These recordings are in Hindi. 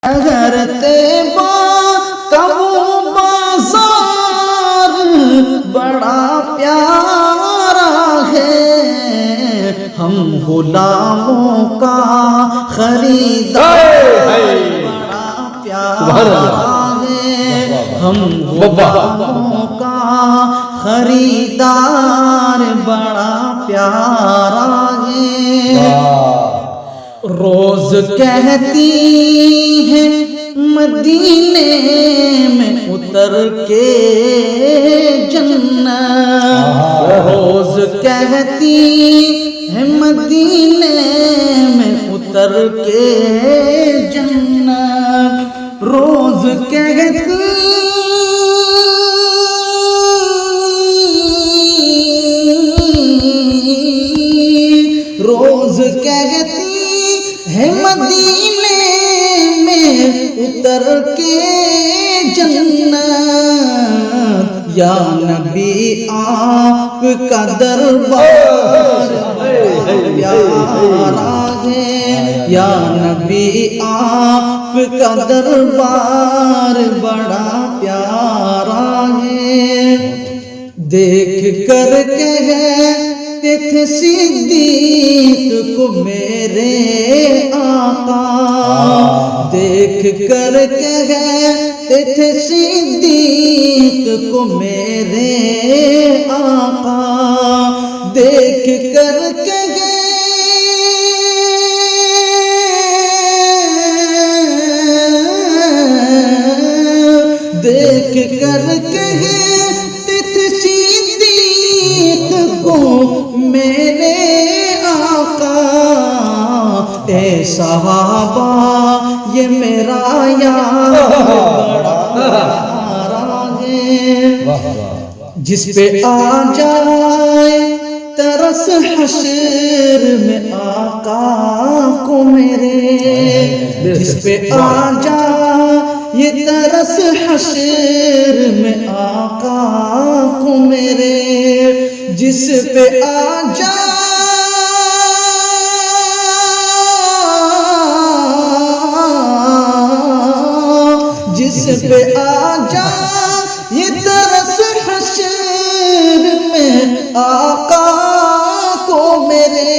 तैयबा का वो बाजार बड़ा प्यारा है, हम गुलामों का खरीदार बड़ा प्यारा है, हम गुलामों का खरीदार बड़ा प्यारा है। रोज कहती है मदीने में उतर के जन्नत, रोज कहती है मदीने में उतर के जन्नत, रोज कहती रोज कहती है मदीने में उतर के जन्नत, या नबी आपका दरबार प्यारा है, या नबी आपका दरबार बड़ा प्यारा है। देख कर कहते थे सिद्दीक को मेरे आका, देख कर कहते थे सिद्दीक को मेरे आका, देख कर देख कर कहते थे सिद्दीक को मेरे आका, ए सहाबा ये मेरा यार बड़ा है, जिस पे आ जाए तरस हश्र में आका को मेरे, जिस पे आ जाए ये तरस हश्र में आका को मेरे, जिस पे आ जा जिस पे आ जा ये तरस हश्र में आका को मेरे,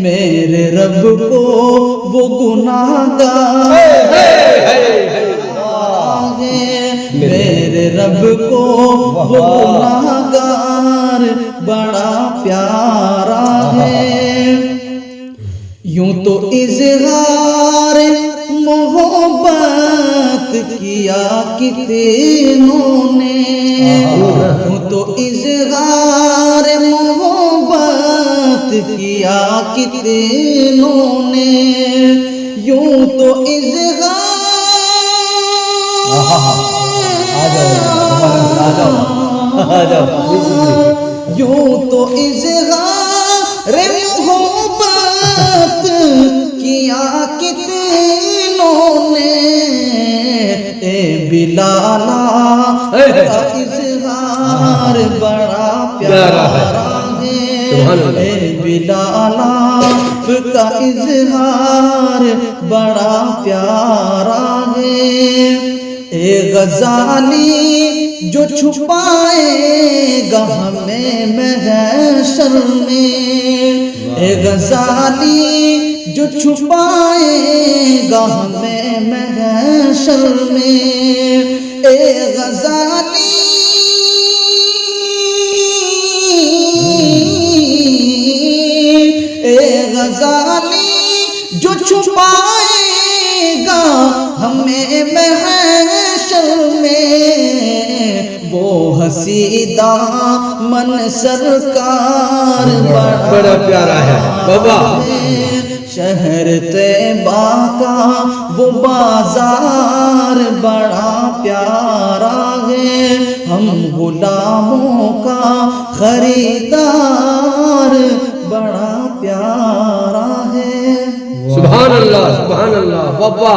मेरे रब को वो गुनाहगार मेरे रब को वो गुनाहगार बड़ा प्यारा है। यूं तो इज़हार मोहब्बत किया कितनों ने, यूं तो इज़हार मोहब्बत किया कितनों ने, यूं तो इज़हार यूं तो इज़हार मोहब्बत किया कितनों ने, ए बिलाला का इज़हार बड़ा प्यारा है, ए बिलाला का इज़हार बड़ा प्यारा है। ए गज़ाली जो छुपाएगा हमें महशर में, ए गज़ाली जो छुपाएगा हमें महशर में, ए गज़ाली ए गज़ाली जो छुपाएगा हमें महशर में, वो हसीदा मन सरकार बड़ा प्यारा है बाबा, शहर तैयबा का वो बाजार बड़ा प्यारा है, हम गुलामों का खरीदार बड़ा प्यारा है। सुभान अल्लाह बाबा।